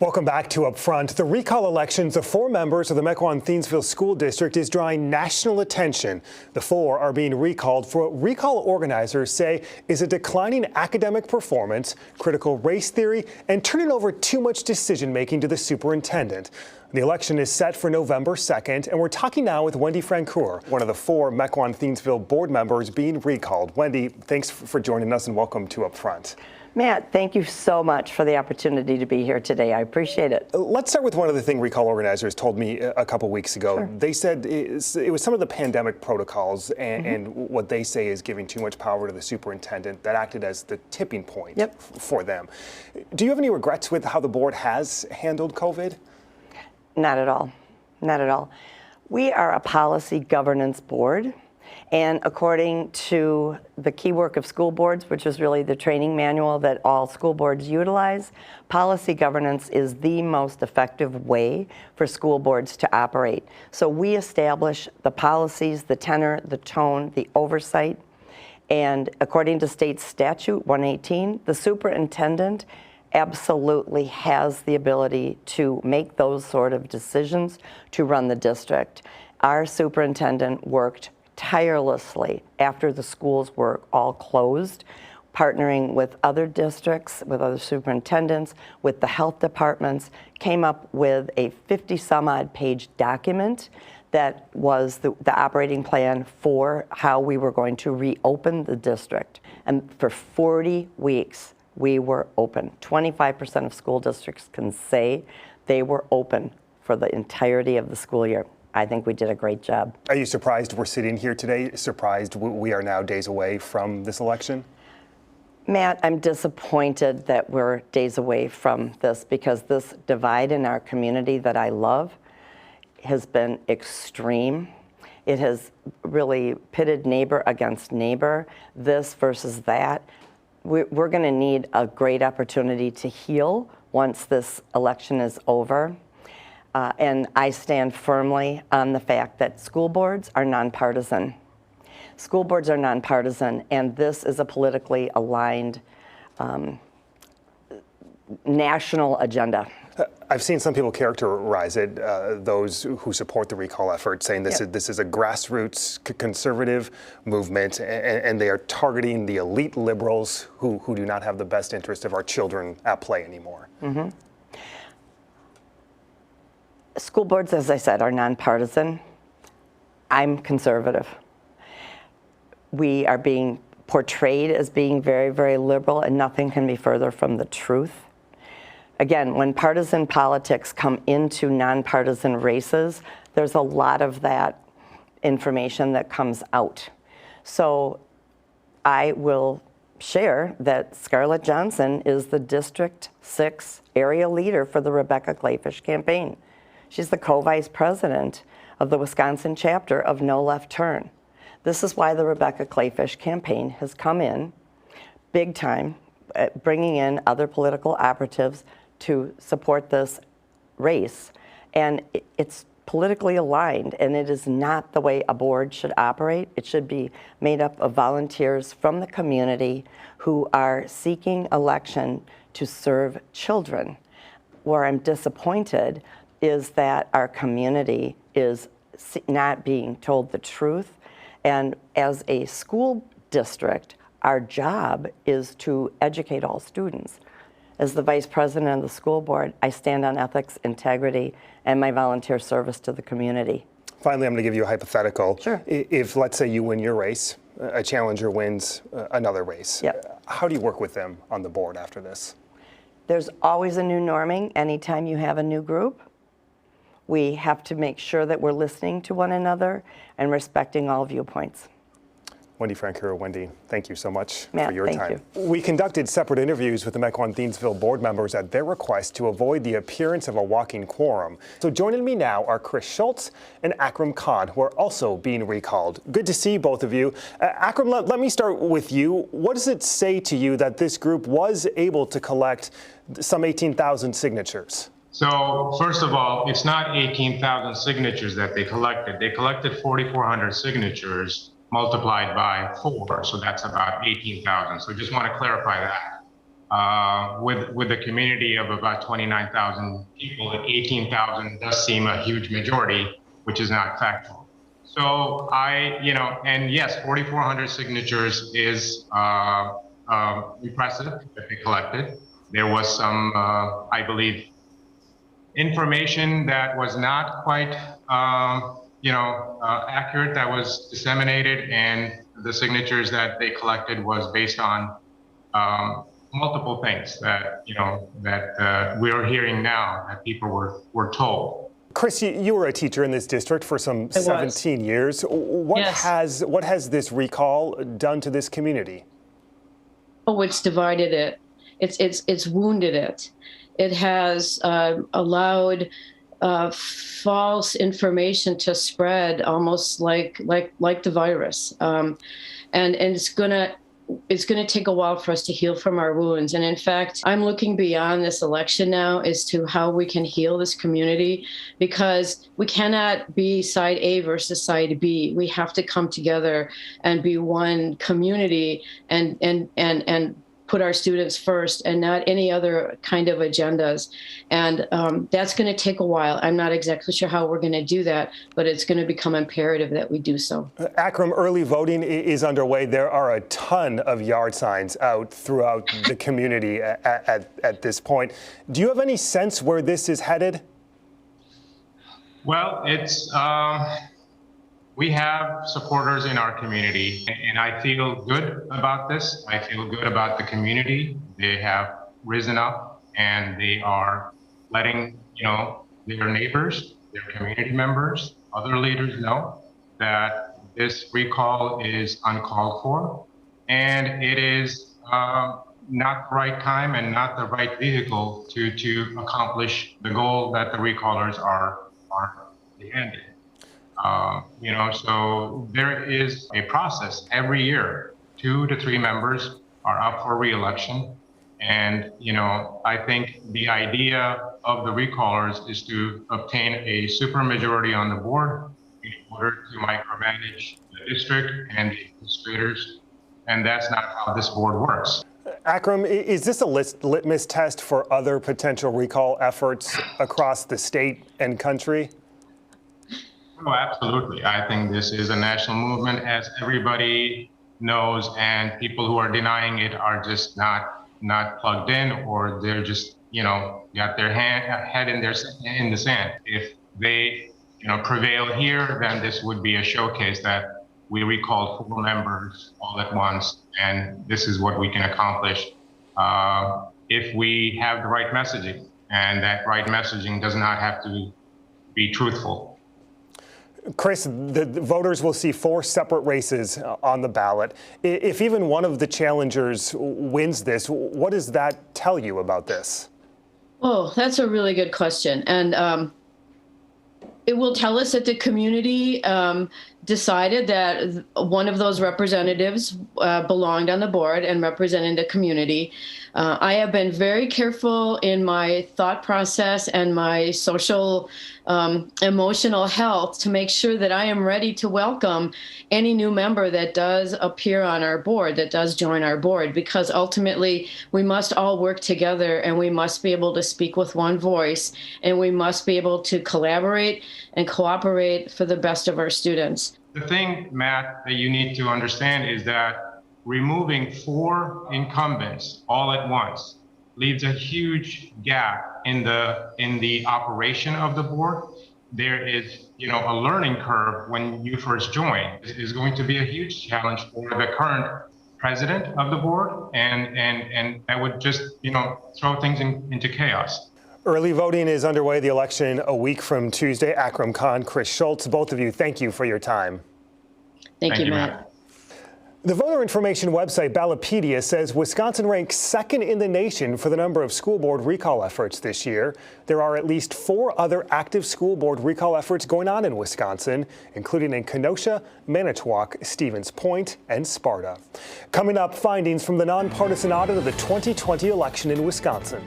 Welcome back to Up Front. The recall elections of 4 members of the Mequon-Thiensville School District is drawing national attention. The 4 are being recalled for what recall organizers say is a declining academic performance, critical race theory, and turning over too much decision-making to the superintendent. The election is set for November 2nd, and we're talking now with Wendy Francoeur, one of the 4 Mequon-Thiensville board members being recalled. Wendy, thanks for joining us and welcome to Up Front. Matt, thank you so much for the opportunity to be here today. I appreciate it. Let's start with one of the things recall organizers told me a couple weeks ago. Sure. They said it was some of the pandemic protocols and what they say is giving too much power to the superintendent that acted as the tipping point for them. Do you have any regrets with how the board has handled COVID? Not at all. Not at all. We are a policy governance board. And according to the key work of school boards, which is really the training manual that all school boards utilize, policy governance is the most effective way for school boards to operate. So we establish the policies, the tenor, the tone, the oversight. And according to state statute 118, the superintendent absolutely has the ability to make those sort of decisions to run the district. Our superintendent worked tirelessly after the schools were all closed, partnering with other districts, with other superintendents, with the health departments, came up with a 50-some-odd page document that was the operating plan for how we were going to reopen the district. And for 40 weeks, we were open. 25% of school districts can say they were open for the entirety of the school year. I think we did a great job. Are you surprised we're sitting here today? Surprised we are now days away from this election? Matt, I'm disappointed that we're days away from this because this divide in our community that I love has been extreme. It has really pitted neighbor against neighbor, this versus that. We're going to need a great opportunity to heal once this election is over. And I stand firmly on the fact that school boards are nonpartisan. School boards are nonpartisan, and this is a politically aligned national agenda. I've seen some people characterize it, those who support the recall effort, saying this is a grassroots conservative movement, and they are targeting the elite liberals who do not have the best interest of our children at play anymore. School boards, as I said, are nonpartisan. I'm conservative. We are being portrayed as being very, very liberal, and nothing can be further from the truth. Again, when partisan politics come into nonpartisan races, there's a lot of that information that comes out. So I will share that Scarlett Johnson is the District 6 area leader for the Rebecca Kleefisch campaign. She's the co-vice president of the Wisconsin chapter of No Left Turn. This is why the Rebecca Kleefisch campaign has come in big time, bringing in other political operatives to support this race. And it's politically aligned, and it is not the way a board should operate. It should be made up of volunteers from the community who are seeking election to serve children. Where I'm disappointed is that our community is not being told the truth. And as a school district, our job is to educate all students. As the vice president of the school board, I stand on ethics, integrity, and my volunteer service to the community. Finally, I'm going to give you a hypothetical. Sure. If, let's say, you win your race, a challenger wins another race, how do you work with them on the board after this? There's always a new norming anytime you have a new group. We have to make sure that we're listening to one another and respecting all viewpoints. Wendy Francoeur, Wendy, thank you so much Matt, for your thank time. you. We conducted separate interviews with the Mequon-Thiensville board members at their request to avoid the appearance of a walking quorum. So joining me now are Chris Schultz and Akram Khan, who are also being recalled. Good to see both of you. Akram, let me start with you. What does it say to you that this group was able to collect some 18,000 signatures? So first of all, it's not 18,000 signatures that they collected. They collected 4,400 signatures multiplied by 4, so that's about 18,000. So just want to clarify that. with the community of about 29,000 people, 18,000 does seem a huge majority, which is not factual. So and yes, 4,400 signatures is impressive that they collected. There was some, I believe, information that was not quite, accurate that was disseminated, and the signatures that they collected was based on multiple things that we're hearing now that people were told. Chris, you were a teacher in this district for some 17 years. What has this recall done to this community? Oh, it's divided it. It's wounded it. It has allowed false information to spread, almost like the virus, and it's gonna take a while for us to heal from our wounds. And in fact, I'm looking beyond this election now as to how we can heal this community, because we cannot be side A versus side B. We have to come together and be one community and put our students first and not any other kind of agendas. And that's going to take a while. I'm not exactly sure how we're going to do that, but it's going to become imperative that we do so. Akram, early voting is underway. There are a ton of yard signs out throughout the community at this point. Do you have any sense where this is headed? Well, we have supporters in our community, and I feel good about this. I feel good about the community. They have risen up, and they are letting their neighbors, their community members, other leaders know that this recall is uncalled for, and it is not the right time and not the right vehicle to accomplish the goal that the recallers are demanding. So there is a process every year. 2 to 3 members are up for re-election. And, I think the idea of the recallers is to obtain a supermajority on the board in order to micromanage the district and the administrators. And that's not how this board works. Akram, is this a litmus test for other potential recall efforts across the state and country? Oh, absolutely. I think this is a national movement, as everybody knows, and people who are denying it are just not plugged in, or they're just, got their head in the sand. If they, prevail here, then this would be a showcase that we recalled 4 members all at once, and this is what we can accomplish if we have the right messaging, and that right messaging does not have to be truthful. Chris, the voters will see 4 separate races on the ballot. If even one of the challengers wins this, what does that tell you about this? Oh, that's a really good question. And it will tell us that the community decided that one of those representatives belonged on the board and represented the community. I have been very careful in my thought process and my social emotional health to make sure that I am ready to welcome any new member that does appear on our board, that does join our board, because ultimately we must all work together, and we must be able to speak with one voice, and we must be able to collaborate and cooperate for the best of our students. The thing, Matt, that you need to understand is that removing 4 incumbents all at once leaves a huge gap in the operation of the board. There is, a learning curve when you first join. It is going to be a huge challenge for the current president of the board, and that would just, throw things into chaos. Early voting is underway. The election a week from Tuesday. Akram Khan, Chris Schultz, both of you, thank you for your time. Thank you, Matt. The voter information website Ballotpedia says Wisconsin ranks 2nd in the nation for the number of school board recall efforts this year. There are at least 4 other active school board recall efforts going on in Wisconsin, including in Kenosha, Manitowoc, Stevens Point, and Sparta. Coming up, findings from the nonpartisan audit of the 2020 election in Wisconsin.